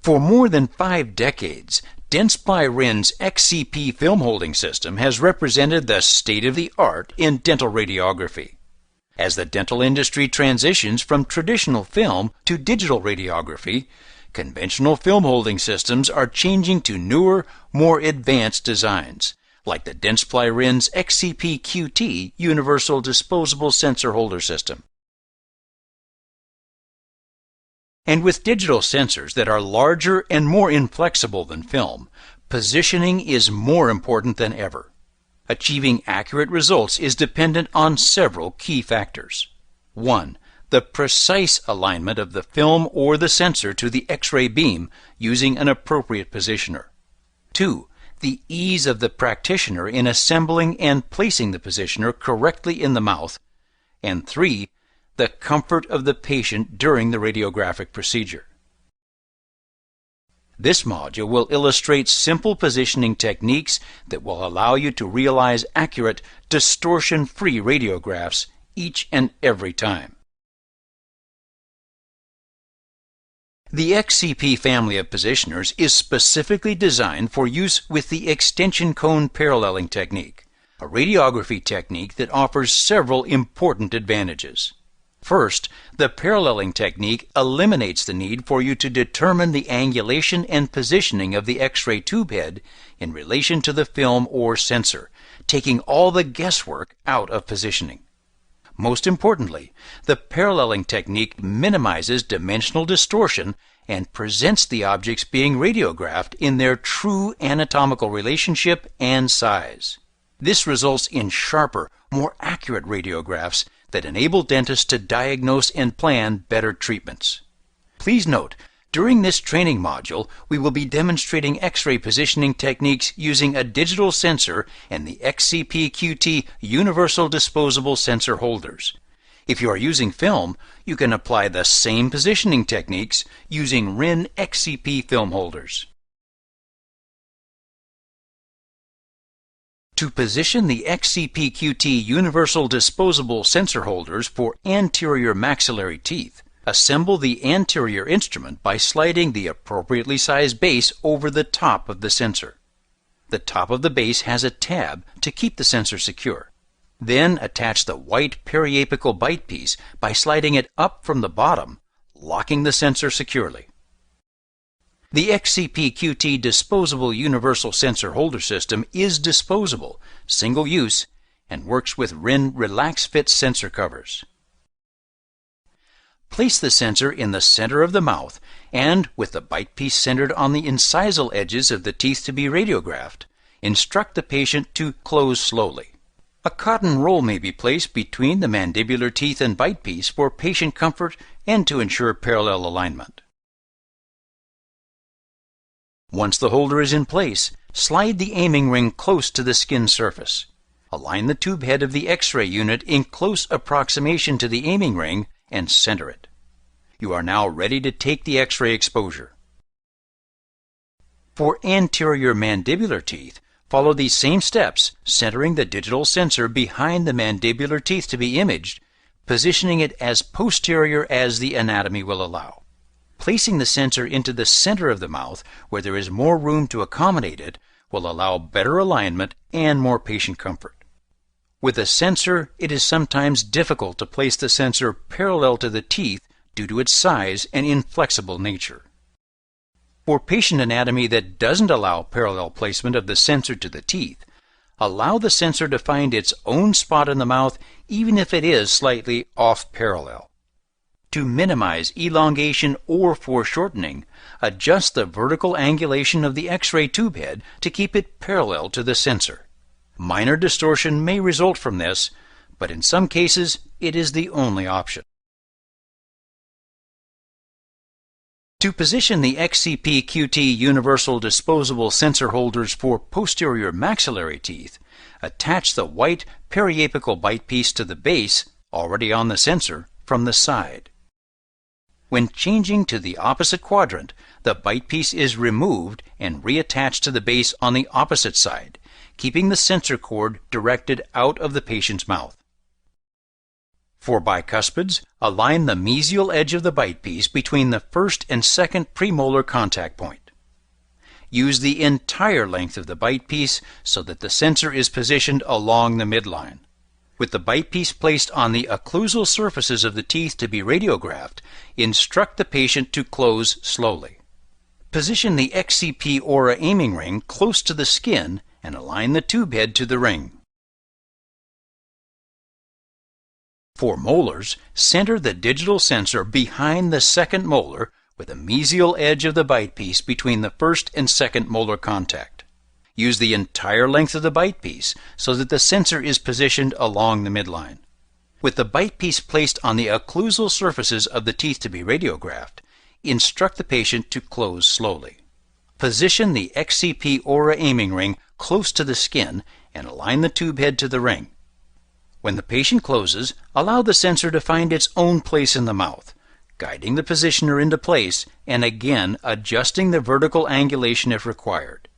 For more than 5 decades, Dentsply Rinn's XCP film holding system has represented the state-of-the-art in dental radiography. As the dental industry transitions from traditional film to digital radiography, conventional film holding systems are changing to newer, more advanced designs, like the Dentsply Rinn's XCP-QT Universal Disposable Sensor Holder System. And with digital sensors that are larger and more inflexible than film, positioning is more important than ever. Achieving accurate results is dependent on several key factors. 1. The precise alignment of the film or the sensor to the X-ray beam using an appropriate positioner. 2. The ease of the practitioner in assembling and placing the positioner correctly in the mouth. And 3. The comfort of the patient during the radiographic procedure. This module will illustrate simple positioning techniques that will allow you to realize accurate, distortion-free radiographs each and every time. The XCP family of positioners is specifically designed for use with the extension cone paralleling technique, a radiography technique that offers several important advantages. First, the paralleling technique eliminates the need for you to determine the angulation and positioning of the X-ray tube head in relation to the film or sensor, taking all the guesswork out of positioning. Most importantly, the paralleling technique minimizes dimensional distortion and presents the objects being radiographed in their true anatomical relationship and size. This results in sharper, more accurate radiographs that enable dentists to diagnose and plan better treatments. Please note, during this training module, we will be demonstrating X-ray positioning techniques using a digital sensor and the XCP-QT Universal Disposable Sensor Holders. If you are using film, you can apply the same positioning techniques using Rinn XCP film holders. To position the XCP-QT Universal Disposable Sensor Holders for anterior maxillary teeth, assemble the anterior instrument by sliding the appropriately sized base over the top of the sensor. The top of the base has a tab to keep the sensor secure. Then attach the white periapical bite piece by sliding it up from the bottom, locking the sensor securely. The XCP-QT Disposable Universal Sensor Holder System is disposable, single-use, and works with Rinn Relax Fit sensor covers. Place the sensor in the center of the mouth and, with the bite piece centered on the incisal edges of the teeth to be radiographed, instruct the patient to close slowly. A cotton roll may be placed between the mandibular teeth and bite piece for patient comfort and to ensure parallel alignment. Once the holder is in place, slide the aiming ring close to the skin surface. Align the tube head of the X-ray unit in close approximation to the aiming ring and center it. You are now ready to take the X-ray exposure. For anterior mandibular teeth, follow these same steps, centering the digital sensor behind the mandibular teeth to be imaged, positioning it as posterior as the anatomy will allow. Placing the sensor into the center of the mouth, where there is more room to accommodate it, will allow better alignment and more patient comfort. With a sensor, it is sometimes difficult to place the sensor parallel to the teeth due to its size and inflexible nature. For patient anatomy that doesn't allow parallel placement of the sensor to the teeth, allow the sensor to find its own spot in the mouth even if it is slightly off parallel. To minimize elongation or foreshortening, adjust the vertical angulation of the X-ray tube head to keep it parallel to the sensor. Minor distortion may result from this, but in some cases it is the only option. To position the XCP-QT Universal Disposable Sensor Holders for posterior maxillary teeth, attach the white periapical bite piece to the base, already on the sensor, from the side. When changing to the opposite quadrant, the bite piece is removed and reattached to the base on the opposite side, keeping the sensor cord directed out of the patient's mouth. For bicuspids, align the mesial edge of the bite piece between the first and second premolar contact point. Use the entire length of the bite piece so that the sensor is positioned along the midline. With the bite piece placed on the occlusal surfaces of the teeth to be radiographed, instruct the patient to close slowly. Position the XCP Aura aiming ring close to the skin and align the tube head to the ring. For molars, center the digital sensor behind the second molar with the mesial edge of the bite piece between the first and second molar contact. Use the entire length of the bite piece so that the sensor is positioned along the midline. With the bite piece placed on the occlusal surfaces of the teeth to be radiographed, instruct the patient to close slowly. Position the XCP Aura aiming ring close to the skin and align the tube head to the ring. When the patient closes, allow the sensor to find its own place in the mouth, guiding the positioner into place and again adjusting the vertical angulation if required.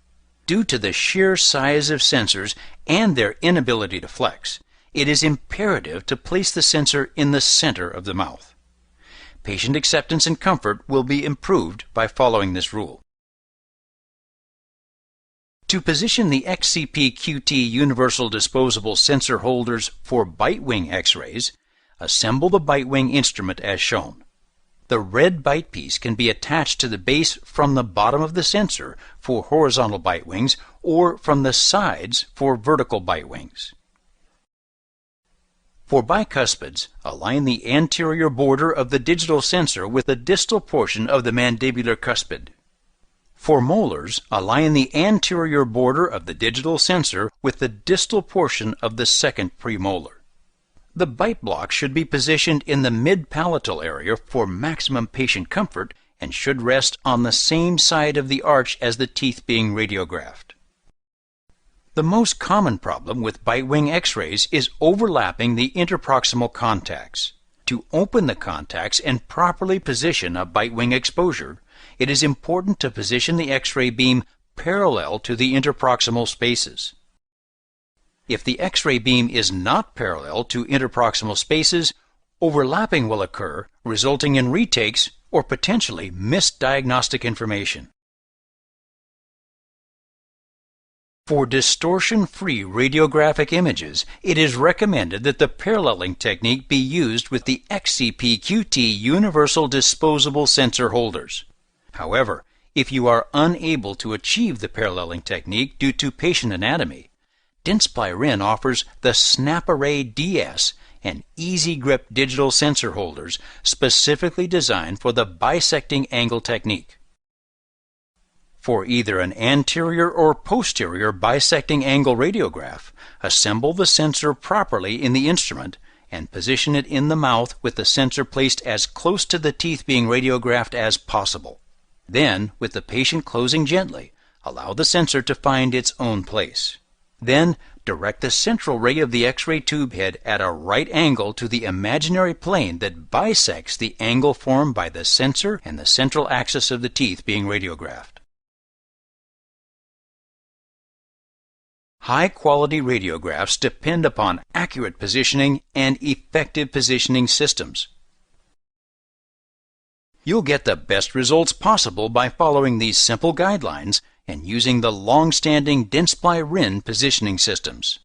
Due to the sheer size of sensors and their inability to flex, it is imperative to place the sensor in the center of the mouth. Patient acceptance and comfort will be improved by following this rule. To position the XCP-QT universal disposable sensor holders for Bitewing X-rays, assemble the Bitewing instrument as shown. The red bite piece can be attached to the base from the bottom of the sensor for horizontal bite wings or from the sides for vertical bite wings. For bicuspids, align the anterior border of the digital sensor with the distal portion of the mandibular cuspid. For molars, align the anterior border of the digital sensor with the distal portion of the second premolar. The bite block should be positioned in the mid-palatal area for maximum patient comfort and should rest on the same side of the arch as the teeth being radiographed. The most common problem with Bitewing X-rays is overlapping the interproximal contacts. To open the contacts and properly position a Bitewing exposure, it is important to position the X-ray beam parallel to the interproximal spaces. If the X-ray beam is not parallel to interproximal spaces, overlapping will occur, resulting in retakes or potentially missed diagnostic information. For distortion-free radiographic images, it is recommended that the paralleling technique be used with the XCP-QT universal disposable sensor holders. However, if you are unable to achieve the paralleling technique due to patient anatomy, Dentsply Rinn offers the Snap Array DS and Easy Grip digital sensor holders specifically designed for the bisecting angle technique. For either an anterior or posterior bisecting angle radiograph, assemble the sensor properly in the instrument and position it in the mouth with the sensor placed as close to the teeth being radiographed as possible. Then, with the patient closing gently, allow the sensor to find its own place. Then, direct the central ray of the X-ray tube head at a right angle to the imaginary plane that bisects the angle formed by the sensor and the central axis of the teeth being radiographed. High-quality radiographs depend upon accurate positioning and effective positioning systems. You'll get the best results possible by following these simple guidelines and using the long-standing Dentsply Rinn positioning systems.